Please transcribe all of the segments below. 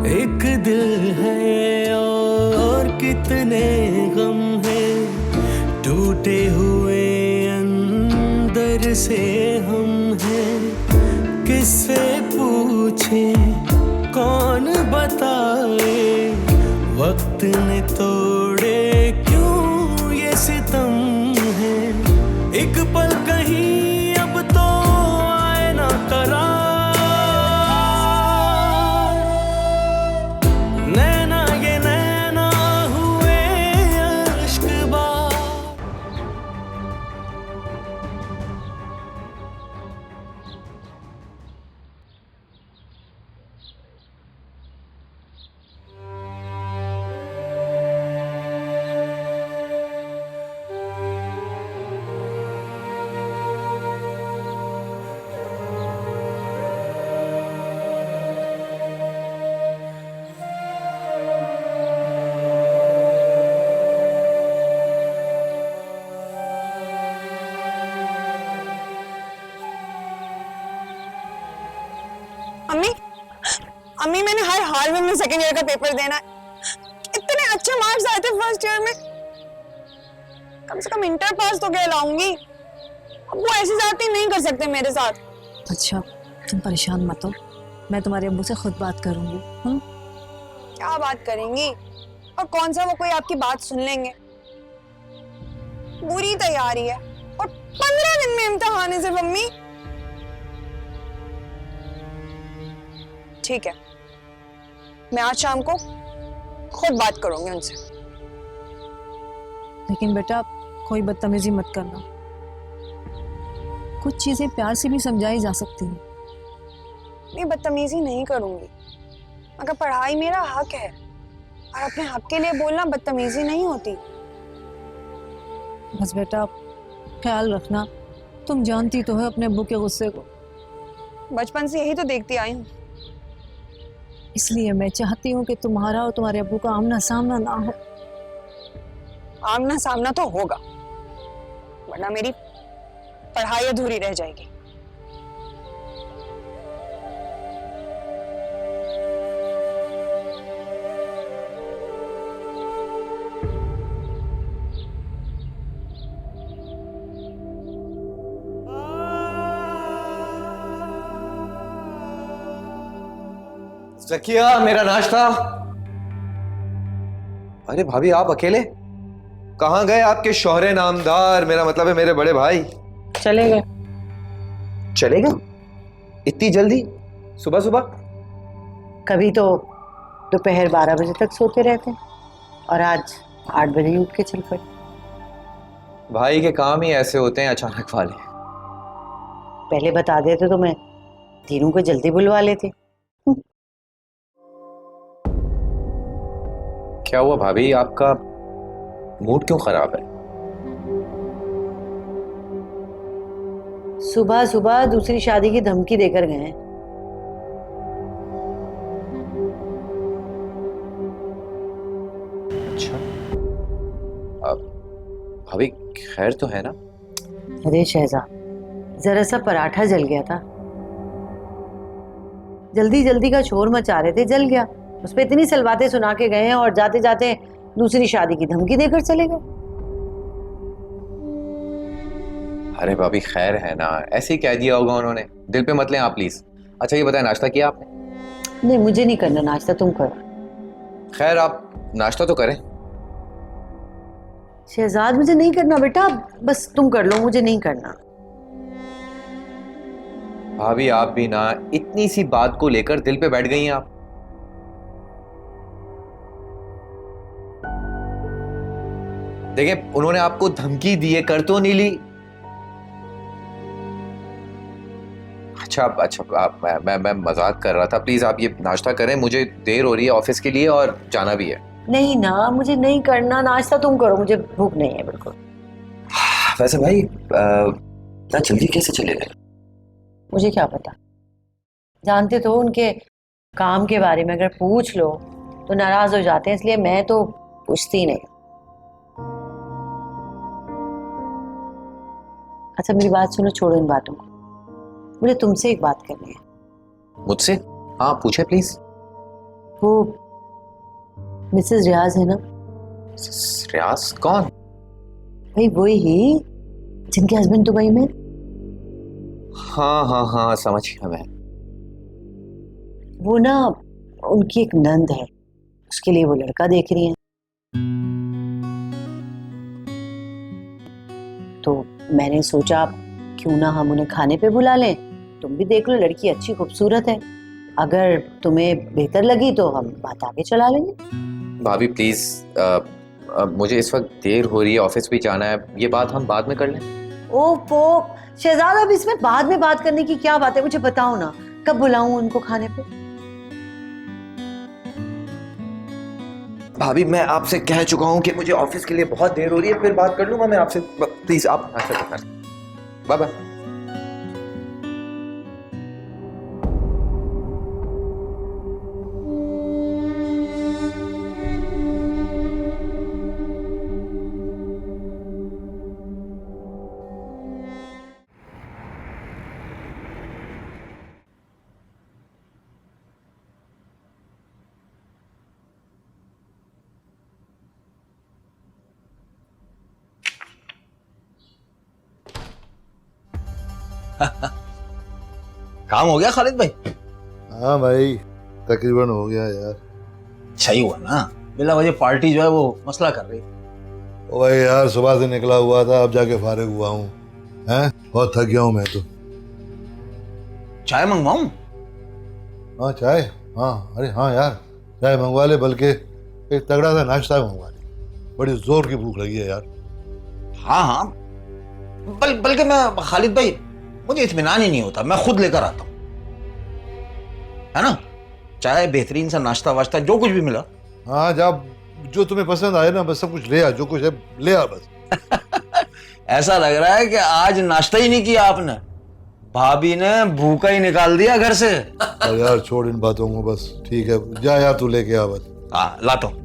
एक दिल है और कितने गम है, टूटे हुए अंदर से हम हैं। किससे पूछे, कौन बताए, वक्त ने तोड़े क्यों ये सितम है। एक पल कहीं अब तो आए ना करार, नैना ये नैना हुए अश्कबार। अम्मी, अम्मी मैंने हर हाल में सेकंड ईयर का पेपर देना है। इतने अच्छे मार्क्स आए थे फर्स्ट ईयर में, कम से कम इंटर पास तो कहलाऊंगी। अब वो ऐसी जाती नहीं कर सकते मेरे साथ। अच्छा तुम परेशान मत हो, मैं तुम्हारे अब्बू से खुद बात करूंगी। क्या बात करेंगी, और कौन सा वो कोई आपकी बात सुन लेंगे। बुरी तैयारी है और 15 दिन में इम्तिहान है सिर्फ। अम्मी ठीक है, मैं आज शाम को खुद बात करूंगी उनसे। लेकिन बेटा कोई बदतमीजी मत करना, कुछ चीजें प्यार से भी समझाई जा सकती हैं। मैं बदतमीजी नहीं करूंगी, मगर पढ़ाई मेरा हक है और अपने हक के लिए बोलना बदतमीजी नहीं होती। बस बेटा ख्याल रखना, तुम जानती तो है अपने अब्बू के गुस्से को। बचपन से यही तो देखती आई हूँ। इसलिए मैं चाहती हूँ कि तुम्हारा और तुम्हारे अब्बू का आमना सामना ना हो। आमना सामना तो होगा, वरना मेरी पढ़ाई अधूरी रह जाएगी। जकिया मेरा नाश्ता। अरे भाभी आप अकेले कहाँ गए? आपके शौहरे नामदार, मेरा मतलब है मेरे बड़े भाई चले गए। चले गए इतनी जल्दी सुबह सुबह? कभी तो दोपहर 12 बजे तक सोते रहते हैं और आज 8 बजे ही उठ के चल पड़े। भाई के काम ही ऐसे होते हैं अचानक वाले। पहले बता देते तो मैं तीनों को जल्दी बुलवा लेते। क्या हुआ भाभी, आपका मूड क्यों खराब है? सुबह सुबह दूसरी शादी की धमकी देकर गए हैं। अच्छा अब भाभी खैर तो है ना? अरे शहजाद, जरा सा पराठा जल गया था, जल्दी जल्दी का शोर मचा रहे थे, जल गया। उस पर इतनी सलवातें सुना के गए हैं और जाते जाते दूसरी शादी की धमकी देकर चले गए। अरे भाभी खैर है ना, ऐसे ही कह दिया होगा उन्होंने, दिल पे मत लें आप प्लीज। अच्छा ये बताएं नाश्ता किया आपने? नहीं मुझे नहीं करना नाश्ता, तुम करो। खैर आप नाश्ता तो करें। शहजाद मुझे नहीं करना बेटा, बस तुम कर लो, मुझे नहीं करना। भाभी आप भी ना इतनी सी बात को लेकर दिल पे बैठ गई हैं आप। देखिए उन्होंने आपको धमकी दी है, कर तो नहीं ली। अच्छा आप मैं मजाक कर रहा था, प्लीज आप ये नाश्ता करें, मुझे देर हो रही है ऑफिस के लिए और जाना भी है। नहीं ना मुझे नहीं करना नाश्ता, तुम करो, मुझे भूख नहीं है बिल्कुल। वैसे भाई इतना जल्दी कैसे चले गए? मुझे क्या पता, जानते तो उनके काम के बारे में अगर पूछ लो तो नाराज हो जाते हैं, इसलिए मैं तो पूछती नहीं। अच्छा मेरी बात सुनो, छोड़ो इन बातों को, मुझे तुमसे एक बात करनी है। मुझसे? हाँ पूछे प्लीज। वो मिसेस रियाज है ना, रियाज कौन? भाई वही ही जिनके हस्बैंड दुबई में। हाँ हाँ हाँ, समझ गया मैं। वो ना उनकी एक नंद है, उसके लिए वो लड़का देख रही हैं। तो मैंने सोचा क्यों ना हम उन्हें खाने पे बुला लें, तुम भी देख लो, लड़की अच्छी खूबसूरत है, अगर तुम्हें बेहतर लगी तो हम बात आगे चला लेंगे। भाभी प्लीज, मुझे इस वक्त देर हो रही है, ऑफिस भी जाना है, ये बात हम बाद में कर लें। ओफो शहजाद, अब इसमें बाद में बात करने की क्या बात है, मुझे बताओ ना कब बुलाऊं उनको खाने पे। भाभी मैं आपसे कह चुका हूँ कि मुझे ऑफिस के लिए बहुत देर हो रही है, फिर बात कर लूंगा मैं आपसे। प्लीज आप बाय बाय। काम हो गया खालिद भाई? हाँ भाई, तकरीबन हो गया यार। अच्छा ही हुआ ना, बिला वजह पार्टी जो है वो मसला कर रही। ओ भाई यार, सुबह से निकला हुआ था, अब जाके फारिग हुआ हूँ। हैं, बहुत थक गया हूँ मैं तो। चाय मंगवाऊं? हाँ चाय, हाँ अरे हाँ यार, चाय मंगवा ले, बल्कि एक तगड़ा सा नाश्ता मंगवा ले, बड़ी जोर की भूख लगी है यार। हाँ हाँ, बल्कि मैं खालिद भाई, मुझे इत्मीनान ही नहीं होता, मैं खुद लेकर आता हूँ, है ना? चाय, बेहतरीन सा नाश्ता वाश्ता, जो कुछ भी मिला। हाँ जब जो तुम्हें पसंद आए ना, बस सब कुछ ले आ, जो कुछ है ले आ बस। ऐसा लग रहा है कि आज नाश्ता ही नहीं किया आपने, भाभी ने भूखा ही निकाल दिया घर से। अरे यार छोड़ इन बातों को, बस ठीक है, जा यार तू लेके आ बस। हाँ लाता हूँ।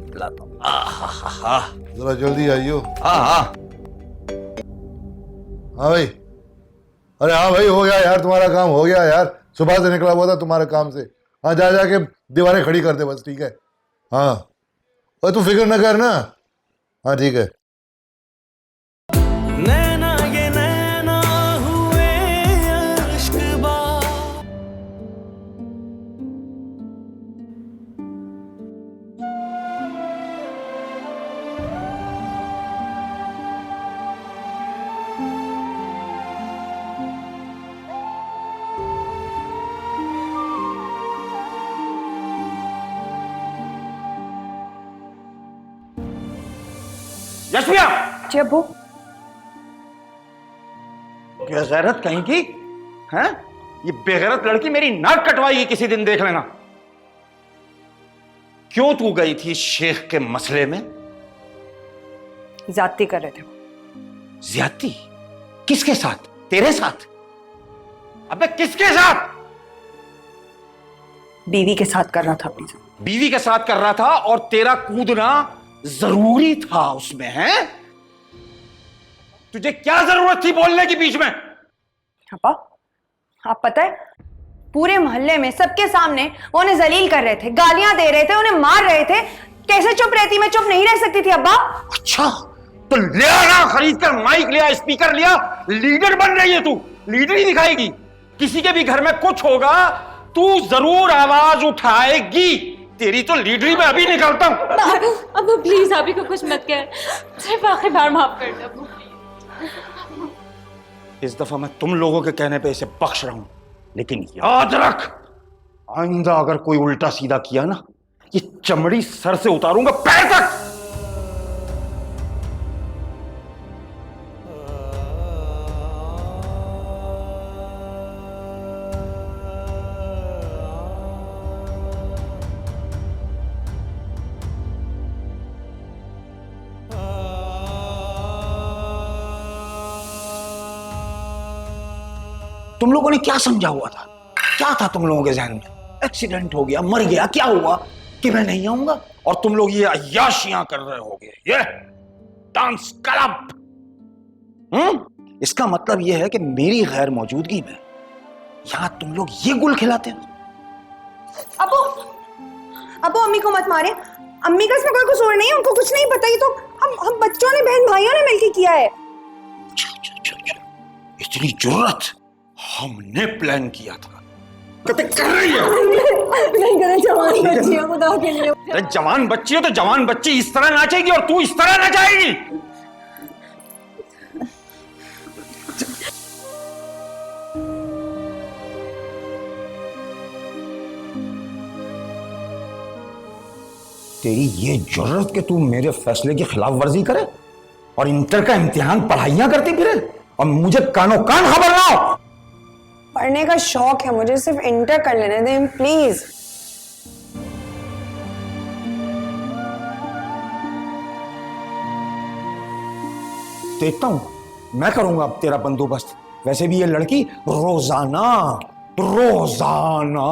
जरा जल्दी आइयो। हाँ हाँ हाँ भाई, अरे हाँ भाई, हो गया यार, तुम्हारा काम हो गया यार, सुबह से निकला हुआ था तुम्हारे काम से। हाँ जा जाके दीवारें खड़ी कर दे बस, ठीक है? हाँ और तू फिक्र न कर ना। हाँ ठीक है। नैना ये नैना हुए अश्कबार। यशमिया, जी अब्बू। बेगैरत कहीं की हैं? ये बेगैरत लड़की मेरी नाक कटवाएगी किसी दिन, देख लेना। क्यों तू गई थी शेख के मसले में? ज्यादती कर रहे थे। ज्यादती? किसके साथ? तेरे साथ? अबे किसके साथ? बीवी के साथ कर रहा था अपनी साथ। बीवी के साथ कर रहा था, और तेरा कूदना जरूरी था उसमें, है? तुझे क्या जरूरत थी बोलने की बीच में? पापा, आप पता है, पूरे मोहल्ले में सबके सामने वो उन्हें जलील कर रहे थे, गालियां दे रहे थे, उन्हें मार रहे थे। कैसे चुप रहती? मैं चुप नहीं रह सकती थी अब्बा। अच्छा, तो ले आना, खरीद कर माइक लिया, स्पीकर लिया, लीडर बन रही है तू, लीडर ही दिखाएगी। किसी के भी घर में कुछ होगा तू जरूर आवाज उठाएगी। तेरी तो लीडरी में अभी निकलता हूं। अबू प्लीज अभी को कुछ मत कह, सिर्फ आखिरी बार माफ कर दे अबू। इस दफा मैं तुम लोगों के कहने पे इसे बख्श रहा हूं, लेकिन याद रख, आइंदा अगर कोई उल्टा सीधा किया ना, ये चमड़ी सर से उतारूंगा पैर तक। तुम लोगों ने क्या समझा हुआ था? क्या था तुम लोगों के जहन में? एक्सीडेंट हो गया, मर गया, क्या हुआ कि मैं नहीं आऊंगा? और तुम लोग ये अय्याशियां कर रहे होगे, ये डांस क्लब। इसका मतलब ये है कि मेरी गैर मौजूदगी में यहां तुम लोग ये गुल खिलाते हो। अबू, अब वो अम्मी को मत मारे, अम्मी का इसमें कोई कसूर नहीं है, उनको कुछ नहीं पता, ये तो हम बच्चों ने, बहन भाइयों ने मिलकर किया है। इतनी जुर्रत, हमने प्लान किया था। कहते कर रही है नहीं करे, जवान बच्ची है, खुदा के लिए। अरे जवान बच्ची है तो जवान बच्ची इस तरह नाचेगी और तू इस तरह नाचाएगी। तेरी ये जुर्रत कि तू मेरे फैसले की खिलाफ वर्जी करे और इंटर का इम्तिहान पढ़ाइयां करती फिरे और मुझे कानो कान खबर ना हो। पढ़ने का शौक है मुझे, सिर्फ इंटर कर लेने दें प्लीज। देखता हूं, मैं करूंगा अब तेरा बंदोबस्त। वैसे भी ये लड़की रोजाना रोजाना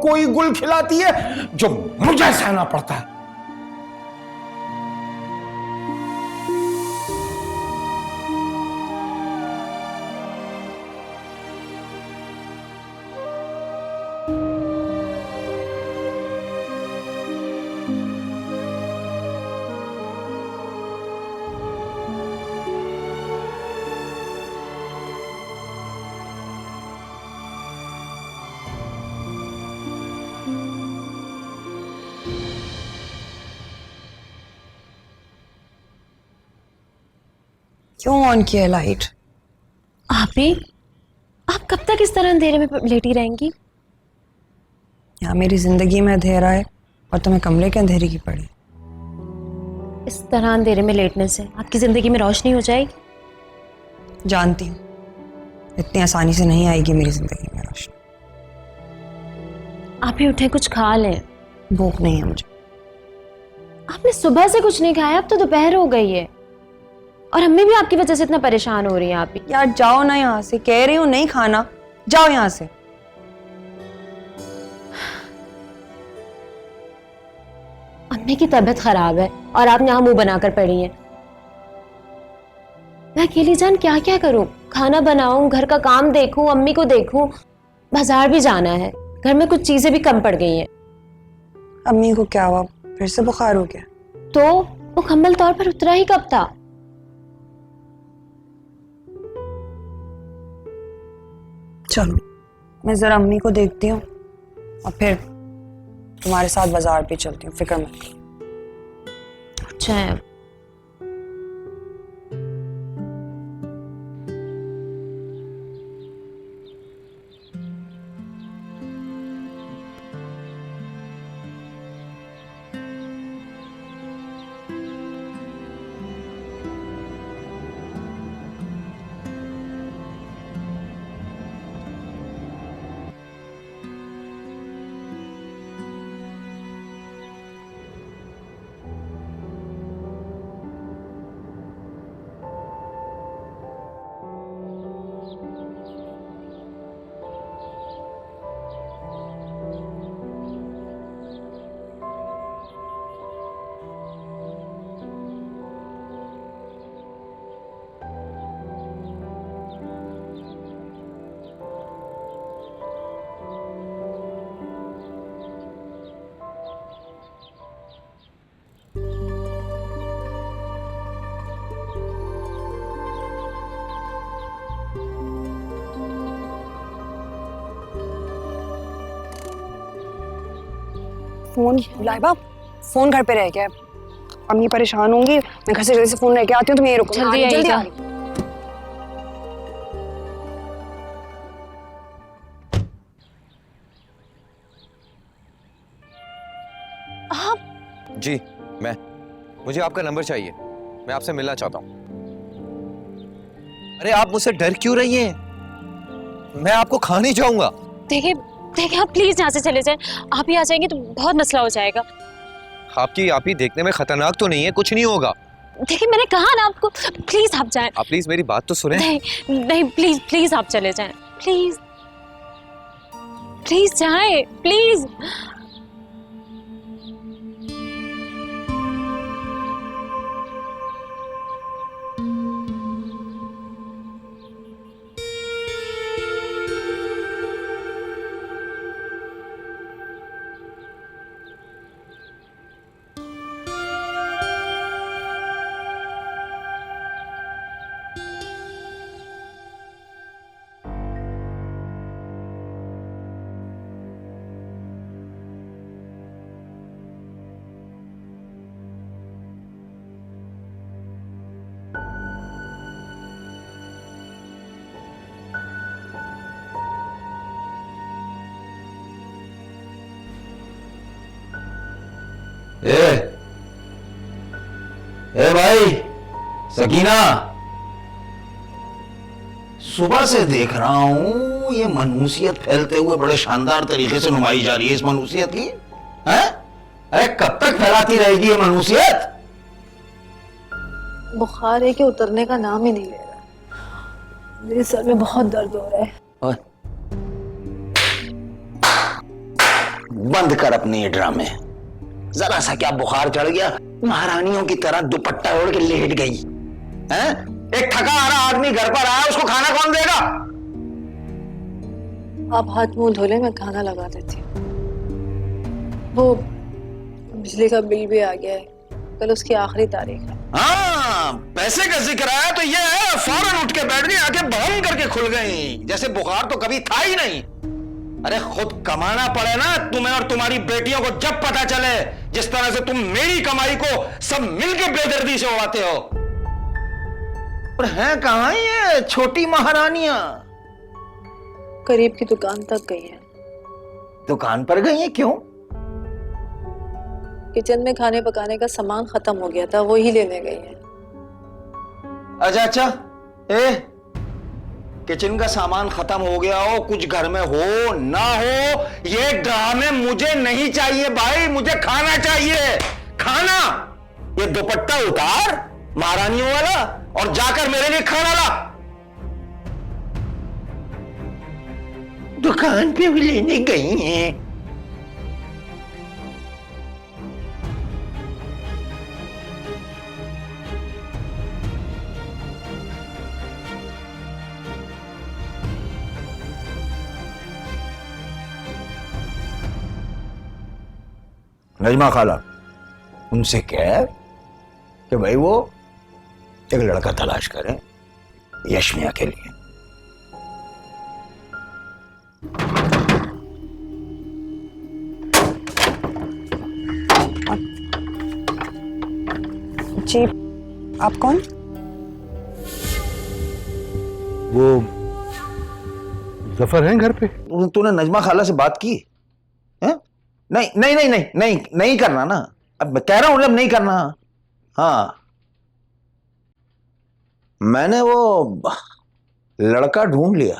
कोई गुल खिलाती है जो मुझे सहना पड़ता है। क्यों ऑन किया लाइट? आप कब तक इस तरह अंधेरे में लेटी रहेंगी? यहाँ मेरी जिंदगी में अंधेरा है और तुम्हें कमरे के अंधेरे की पड़ी। इस तरह अंधेरे में लेटने से आपकी जिंदगी में रोशनी हो जाएगी। जानती हूँ इतनी आसानी से नहीं आएगी मेरी जिंदगी में रोशनी। आप ही उठे, कुछ खा लें। भूख नहीं है मुझे। आपने सुबह से कुछ नहीं खाया, अब तो दोपहर हो गई है और अम्मी भी आपकी वजह से इतना परेशान हो रही है। आप ही यार जाओ ना यहाँ से, कह रही हूँ नहीं खाना, जाओ यहाँ से। अम्मी की तबीयत खराब है और आप यहाँ मुंह बनाकर पड़ी हैं। मैं अकेली जान क्या क्या करूं? खाना बनाऊं, घर का काम देखूं, अम्मी को देखूं, बाजार भी जाना है, घर में कुछ चीजें भी कम पड़ गई हैं। अम्मी को क्या हुआ? फिर से बुखार हो गया? तो मुकम्मल तौर पर उतरा ही कब था? चलो मैं जरा अम्मी को देखती हूँ और फिर तुम्हारे साथ बाजार भी चलती हूँ, फिक्र मत करो। अच्छा है। फोन लाइबा, फोन घर पे रह गया है। अम्मी परेशान होंगी, मैं घर से जल्दी से फोन लेके आती हूँ, तुम यहीं रुको। जल्दी आइएगा। आ रही हूँ। जी मुझे आपका नंबर चाहिए, मैं आपसे मिलना चाहता हूँ। अरे आप मुझसे डर क्यों रही हैं? मैं आपको खा नहीं जाऊंगा। देखिए आप प्लीज यहाँ से चले जाएं। आप ही आ जाएंगे तो बहुत मसला हो जाएगा। आपकी देखने में खतरनाक तो नहीं है, कुछ नहीं होगा। देखिए मैंने कहा ना आपको, प्लीज आप जाएं। आप प्लीज मेरी बात तो सुने। नहीं प्लीज आप चले जाएं, प्लीज जाएं, प्लीज। ए भाई सकीना, सुबह से देख रहा हूं ये मनहूसियत फैलते हुए बड़े शानदार तरीके से नुमाई जा रही है इस मनहूसियत की, हैं? अरे कब तक फैलाती रहेगी ये मनहूसियत? बुखार है कि उतरने का नाम ही नहीं ले रहा। मेरे सर में बहुत दर्द हो रहा है। बंद कर अपने ये ड्रामे। जरा सा क्या बुखार चढ़ गया, महारानियों की तरह दुपट्टा ओढ़ के लेट गई हैं? एक थका हारा आदमी घर पर आया, उसको खाना कौन देगा? आप हाथ मुंह धो ले, मैं खाना लगा देती हूँ। वो बिजली का बिल भी आ गया है, कल उसकी आखिरी तारीख है। हाँ, पैसे का जिक्र आया तो ये है, फौरन उठ के बैठ गई, आंखें बंद करके खुल गई, जैसे बुखार तो कभी था ही नहीं। अरे खुद कमाना पड़े ना तुम्हें और तुम्हारी बेटियों को, जब पता चले जिस तरह से तुम मेरी कमाई को सब मिलके बेदर्दी से उड़ाते हो। और हैं कहां ये छोटी महारानियां? करीब की दुकान तक गई है। दुकान पर गई हैं? क्यों? किचन में खाने पकाने का सामान खत्म हो गया था, वो ही लेने गई है। अच्छा, किचन का सामान खत्म हो गया हो, कुछ घर में हो ना हो, ये ड्रामे मुझे नहीं चाहिए भाई, मुझे खाना चाहिए, खाना। ये दुपट्टा उतार महारानियों वाला और जाकर मेरे लिए खाना ला। दुकान पे भी लेने गई हैं। नजमा खाला, उनसे कह कि भाई वो एक लड़का तलाश करें यशमिया के लिए। जी, आप कौन? वो जफर हैं घर पे? तूने नजमा खाला से बात की है? नहीं नहीं नहीं नहीं नहीं नहीं करना ना, अब मैं कह रहा हूं, मतलब नहीं करना। हाँ, मैंने वो लड़का ढूंढ लिया।